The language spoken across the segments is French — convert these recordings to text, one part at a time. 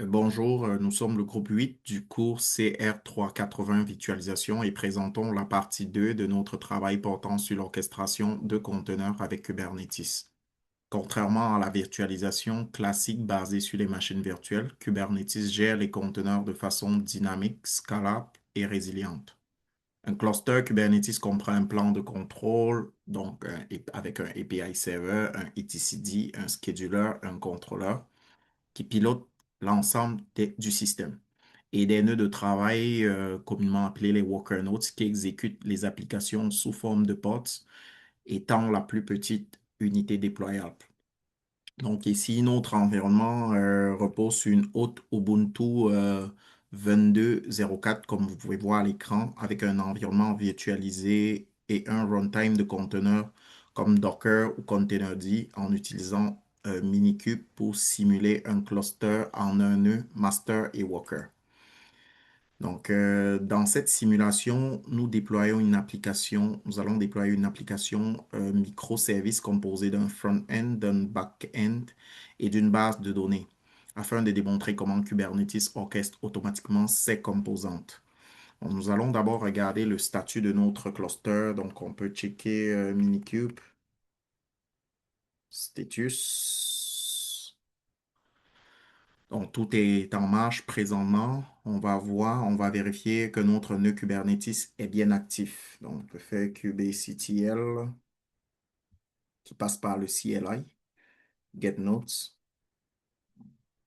Bonjour, nous sommes le groupe 8 du cours CR380 Virtualisation et présentons la partie 2 de notre travail portant sur l'orchestration de conteneurs avec Kubernetes. Contrairement à la virtualisation classique basée sur les machines virtuelles, Kubernetes gère les conteneurs de façon dynamique, scalable et résiliente. Un cluster Kubernetes comprend un plan de contrôle, avec un API server, un etcd, un scheduler, un contrôleur qui pilotent l'ensemble du système et des nœuds de travail communément appelés les worker nodes qui exécutent les applications sous forme de pods étant la plus petite unité déployable. Donc ici, notre environnement repose sur une hôte Ubuntu 22.04, comme vous pouvez voir à l'écran, avec un environnement virtualisé et un runtime de conteneurs comme Docker ou Containerd en utilisant Minikube pour simuler un cluster en un nœud master et worker. Donc, dans cette simulation, nous allons déployer une application microservice composée d'un front-end, d'un back-end et d'une base de données, afin de démontrer comment Kubernetes orchestre automatiquement ses composantes. Donc, nous allons d'abord regarder le statut de notre cluster. Donc, on peut checker Minikube, status. Donc, tout est en marche présentement. On va vérifier que notre nœud Kubernetes est bien actif. Donc, on peut faire kubectl qui passe par le CLI, get notes,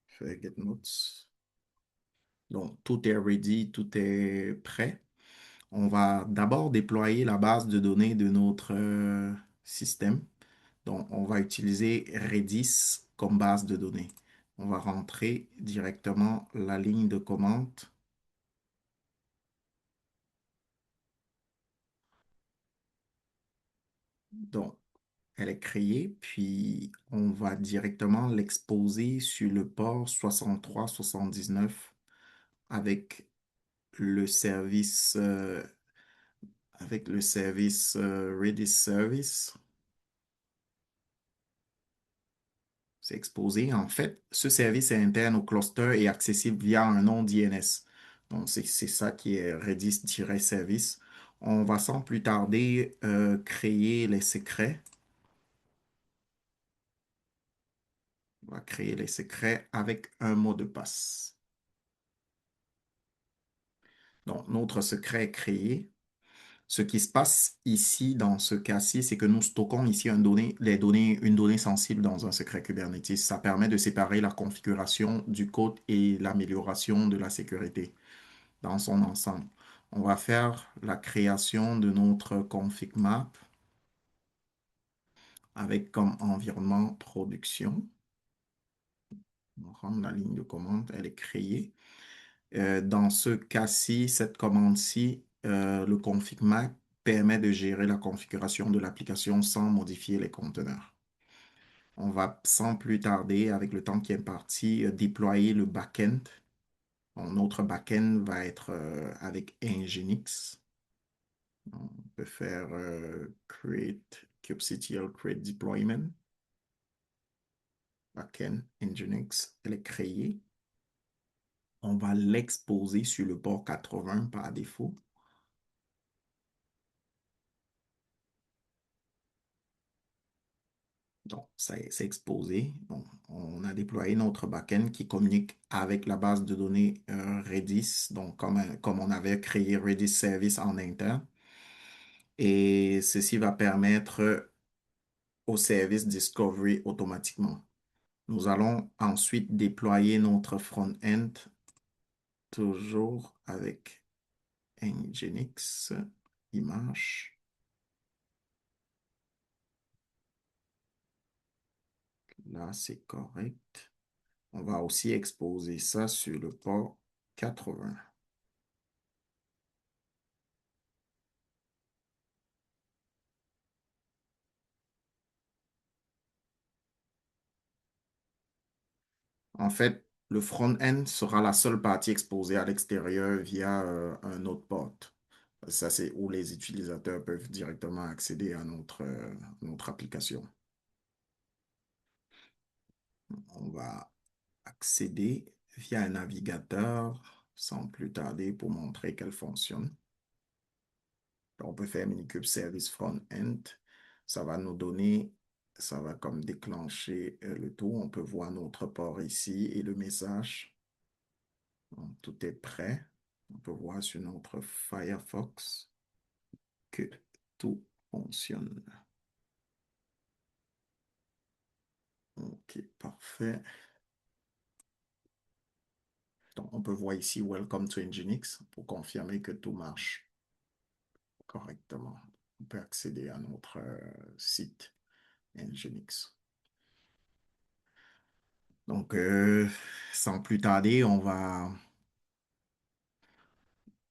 faire get notes. Donc, tout est ready, tout est prêt. On va d'abord déployer la base de données de notre système. Donc, on va utiliser Redis comme base de données. On va rentrer directement la ligne de commande. Donc, elle est créée, puis on va directement l'exposer sur le port 6379 avec le service, Redis Service. C'est exposé. En fait, ce service est interne au cluster et accessible via un nom DNS. Donc, c'est ça qui est Redis-service. On va sans plus tarder créer les secrets. On va créer les secrets avec un mot de passe. Donc, notre secret est créé. Ce qui se passe ici, dans ce cas-ci, c'est que nous stockons ici une donnée sensible dans un secret Kubernetes. Ça permet de séparer la configuration du code et l'amélioration de la sécurité dans son ensemble. On va faire la création de notre config map avec comme environnement production. On rend la ligne de commande, elle est créée. Dans ce cas-ci, cette commande-ci, le config map permet de gérer la configuration de l'application sans modifier les conteneurs. On va sans plus tarder, avec le temps qui est imparti, déployer le backend. Notre backend va être avec Nginx. On peut faire create kubectl create deployment. Backend Nginx, elle est créée. On va l'exposer sur le port 80 par défaut. Donc, c'est exposé. Bon, on a déployé notre backend qui communique avec la base de données Redis, donc comme on avait créé Redis Service en interne. Et ceci va permettre au service Discovery automatiquement. Nous allons ensuite déployer notre front-end, toujours avec Nginx, image. Là, c'est correct. On va aussi exposer ça sur le port 80. En fait, le front-end sera la seule partie exposée à l'extérieur via un autre port. Ça, c'est où les utilisateurs peuvent directement accéder à notre application. On va accéder. via un navigateur sans plus tarder pour montrer qu'elle fonctionne. Donc, on peut faire Minikube Service Front-End. Ça va nous donner, ça va comme déclencher le tout. On peut voir notre port ici et le message. Donc, tout est prêt. On peut voir sur notre Firefox que tout fonctionne. OK, parfait. Donc, on peut voir ici Welcome to Nginx pour confirmer que tout marche correctement. On peut accéder à notre site Nginx. Donc, sans plus tarder, on va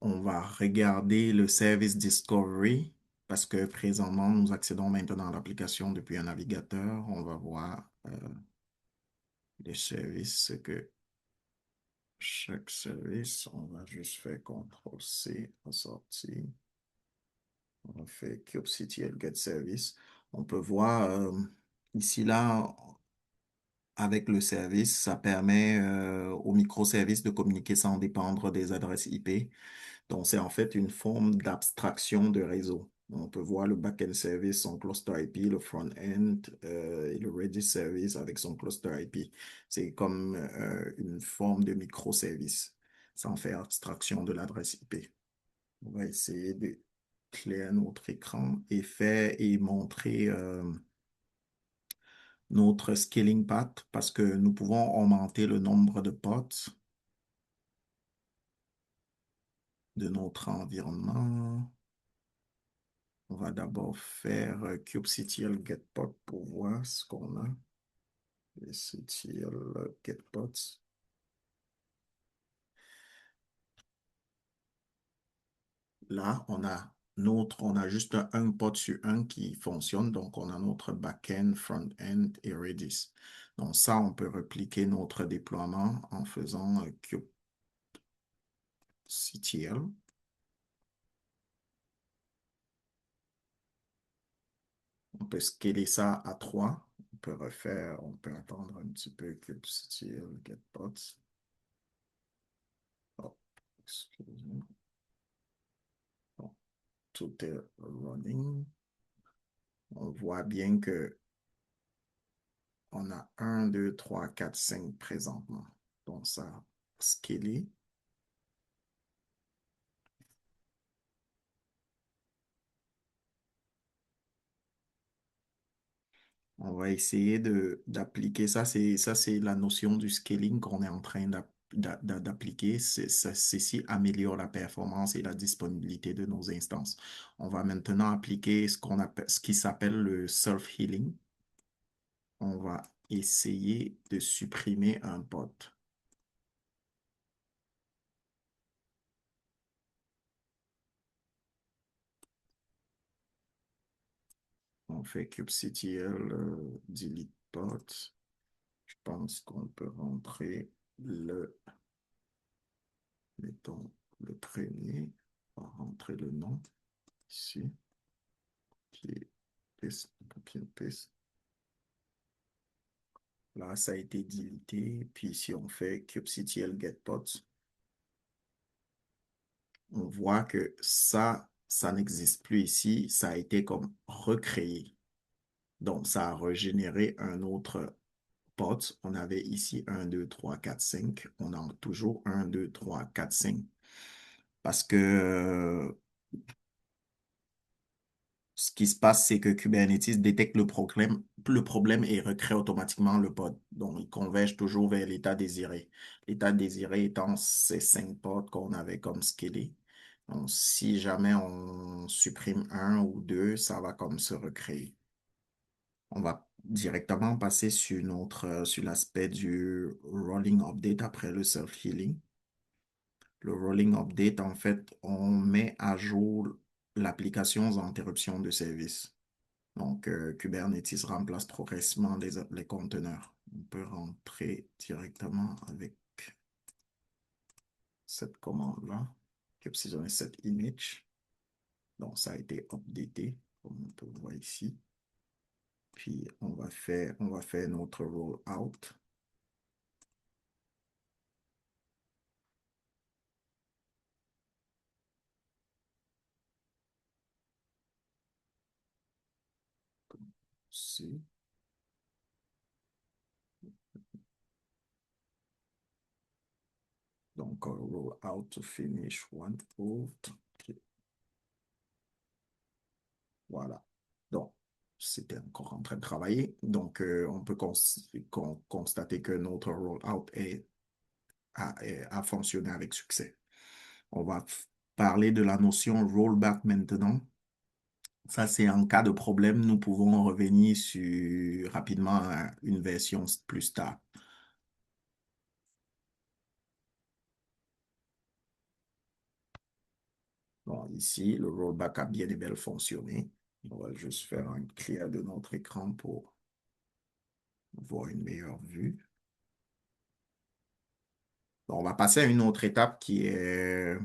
regarder le service Discovery parce que présentement, nous accédons maintenant à l'application depuis un navigateur. On va voir les services, que chaque service, on va juste faire CTRL-C, ressortir. On fait kubectl get service. On peut voir ici, là, avec le service, ça permet au microservice de communiquer sans dépendre des adresses IP. Donc, c'est en fait une forme d'abstraction de réseau. On peut voir le backend service, son cluster IP, le front-end et le Redis service avec son cluster IP. C'est comme une forme de microservice sans faire abstraction de l'adresse IP. On va essayer de clear notre écran et faire et montrer notre scaling path parce que nous pouvons augmenter le nombre de pods de notre environnement. On va d'abord faire kubectl getPod pour voir ce qu'on a. kubectl getpods. Là, on a juste un pod sur un qui fonctionne. Donc, on a notre backend, front-end et Redis. Donc, ça, on peut repliquer notre déploiement en faisant kubectl. On peut scaler ça à 3. On peut refaire, on peut attendre un petit peu kubectl getpods. Oh, excusez-moi. Bon, tout est running. On voit bien que on a 1, 2, 3, 4, 5 présentement. Donc, ça a scalé. On va essayer d'appliquer ça. Ça, c'est la notion du scaling qu'on est en train d'appliquer. Ceci améliore la performance et la disponibilité de nos instances. On va maintenant appliquer ce qui s'appelle le self-healing. On va essayer de supprimer un pod. On fait kubectl delete pod. Je pense qu'on peut rentrer mettons, le premier. On va rentrer le nom ici. Qui est copy and paste. Là, ça a été délité. Puis si on fait kubectl getPods, on voit que ça n'existe plus ici. Ça a été comme recréé. Donc, ça a régénéré un autre pod. On avait ici 1, 2, 3, 4, 5. On a toujours 1, 2, 3, 4, 5. Parce que ce qui se passe, c'est que Kubernetes détecte le problème et recrée automatiquement le pod. Donc, il converge toujours vers l'état désiré. L'état désiré étant ces 5 pods qu'on avait comme scalés. Donc, si jamais on supprime un ou deux, ça va comme se recréer. On va directement passer sur l'aspect du rolling update après le self-healing. Le rolling update, en fait, on met à jour l'application aux interruptions de service. Donc, Kubernetes remplace progressivement les conteneurs. On peut rentrer directement avec cette commande-là, kubectl set image. Donc, ça a été updaté, comme on peut voir ici. Puis, on va faire notre rollout. ici. Donc, roll out to finish one port. OK, voilà. Donc, c'était encore en train de travailler. Donc, on peut constater que notre rollout a fonctionné avec succès. On va parler de la notion rollback maintenant. Ça, c'est en cas de problème, nous pouvons revenir rapidement à une version plus stable. Bon, ici, le rollback a bien et bien fonctionné. On va juste faire un clear de notre écran pour voir une meilleure vue. Bon, on va passer à une autre étape qui est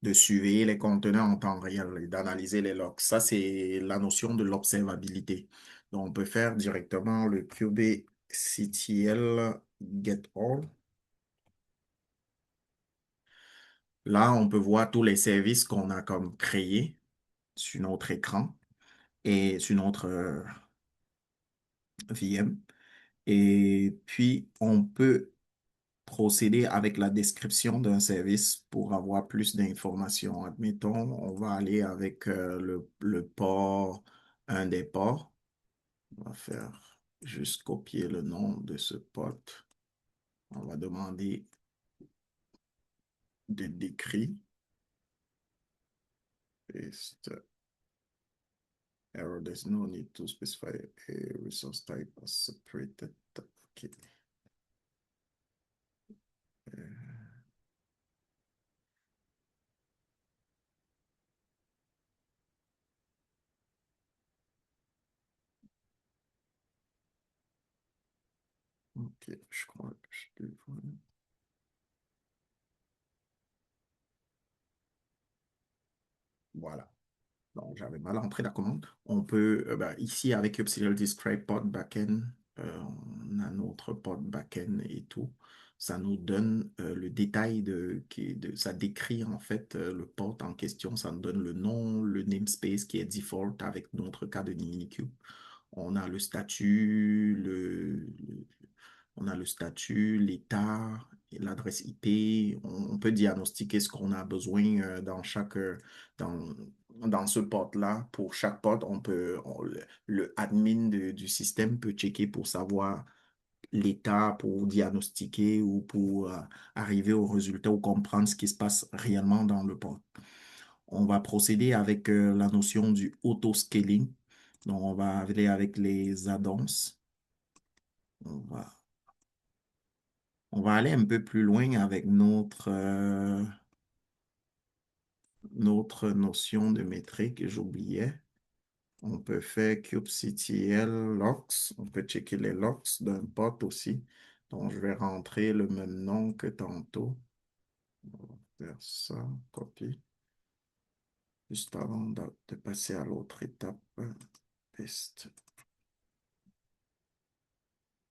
de surveiller les conteneurs en temps réel et d'analyser les logs. Ça, c'est la notion de l'observabilité. Donc, on peut faire directement le kubectl get all. Là, on peut voir tous les services qu'on a comme créés sur notre écran et sur notre VM. Et puis, on peut procéder avec la description d'un service pour avoir plus d'informations. Admettons, on va aller avec le port, un des ports. On va faire juste copier le nom de ce port. On va demander de décrit. Paste. Error, there's no need to specify a resource type as separated. OK. OK, je crois que je devrais. Voilà. Donc, j'avais mal entré la commande. On peut, ben, ici, avec Upsell Describe Pod Backend, on a notre pod backend et tout. Ça nous donne le détail ça décrit en fait le port en question. Ça nous donne le nom, le namespace qui est default avec notre cas de Minikube. On a le statut, on a le statut, l'état, l'adresse IP. On peut diagnostiquer ce qu'on a besoin dans, dans ce port-là. Pour chaque port, le admin du système peut checker pour savoir l'état, pour diagnostiquer ou pour arriver au résultat ou comprendre ce qui se passe réellement dans le port. On va procéder avec la notion du auto-scaling. Donc, on va aller avec les add-ons. On va On va aller un peu plus loin avec notre notion de métrique que j'oubliais. On peut faire kubectl logs. On peut checker les logs d'un bot aussi. Donc, je vais rentrer le même nom que tantôt. On va faire ça, copie. Juste avant de passer à l'autre étape, paste.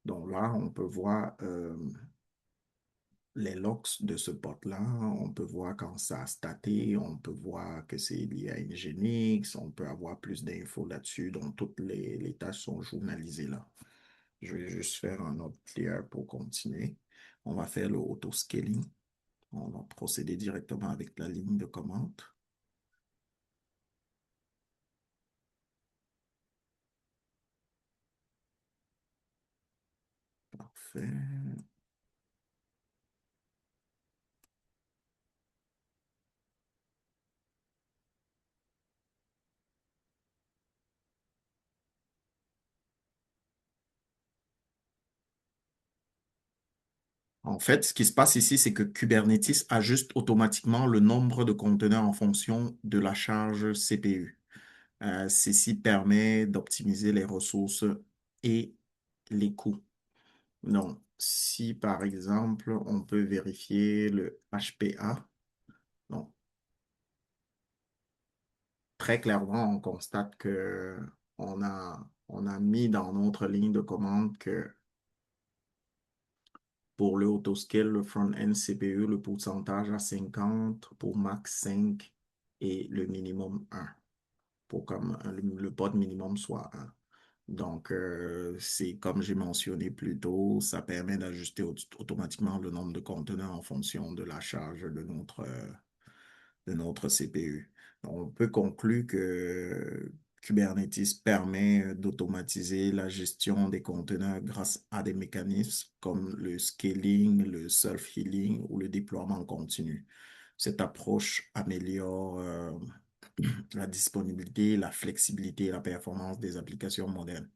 Donc là, on peut voir les logs de ce bot-là, on peut voir quand ça a staté, on peut voir que c'est lié à Nginx, on peut avoir plus d'infos là-dessus, donc toutes les tâches sont journalisées là. Je vais juste faire un autre clear pour continuer. On va faire le auto-scaling. On va procéder directement avec la ligne de commande. Parfait. En fait, ce qui se passe ici, c'est que Kubernetes ajuste automatiquement le nombre de conteneurs en fonction de la charge CPU. Ceci permet d'optimiser les ressources et les coûts. Donc, si par exemple, on peut vérifier le HPA, donc, très clairement, on constate que on a mis dans notre ligne de commande que pour le autoscale, le front-end CPU, le pourcentage à 50, pour max 5 et le minimum 1, pour que le pod minimum soit 1. Donc, c'est comme j'ai mentionné plus tôt, ça permet d'ajuster automatiquement le nombre de conteneurs en fonction de la charge de notre CPU. On peut conclure que Kubernetes permet d'automatiser la gestion des conteneurs grâce à des mécanismes comme le scaling, le self-healing ou le déploiement continu. Cette approche améliore la disponibilité, la flexibilité et la performance des applications modernes.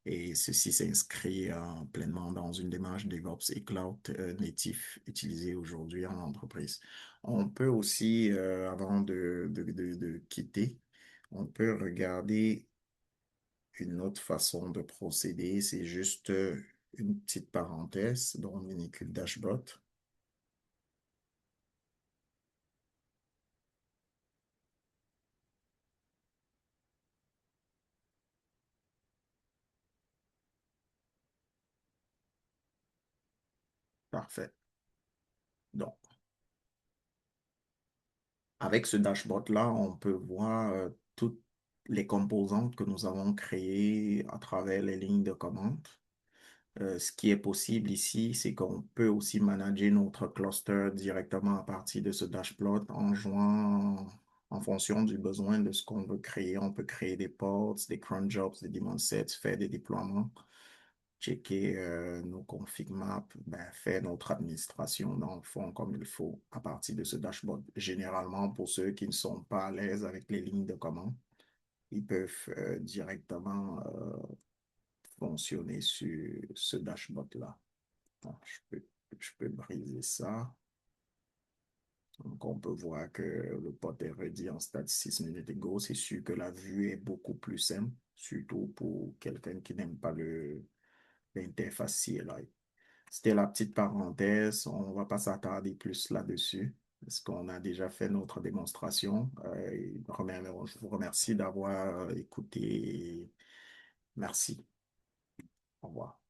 Et ceci s'inscrit pleinement dans une démarche DevOps et Cloud natif utilisée aujourd'hui en entreprise. On peut aussi, avant de quitter, on peut regarder une autre façon de procéder. C'est juste une petite parenthèse dans le véhicule dashboard. Parfait. Donc, avec ce dashboard-là, on peut voir toutes les composantes que nous avons créées à travers les lignes de commande. Ce qui est possible ici, c'est qu'on peut aussi manager notre cluster directement à partir de ce dashboard en jouant en fonction du besoin de ce qu'on veut créer. On peut créer des pods, des cron jobs, des daemon sets, faire des déploiements, checker nos config maps, ben, faire notre administration dans le fond comme il faut à partir de ce dashboard. Généralement, pour ceux qui ne sont pas à l'aise avec les lignes de commande, ils peuvent directement fonctionner sur ce dashboard-là. Bon, je peux briser ça. Donc, on peut voir que le pot est ready en stade 6 minutes ago. C'est sûr que la vue est beaucoup plus simple, surtout pour quelqu'un qui n'aime pas l'interface CLI. C'était la petite parenthèse. On ne va pas s'attarder plus là-dessus parce qu'on a déjà fait notre démonstration. Je vous remercie d'avoir écouté. Merci. Au revoir.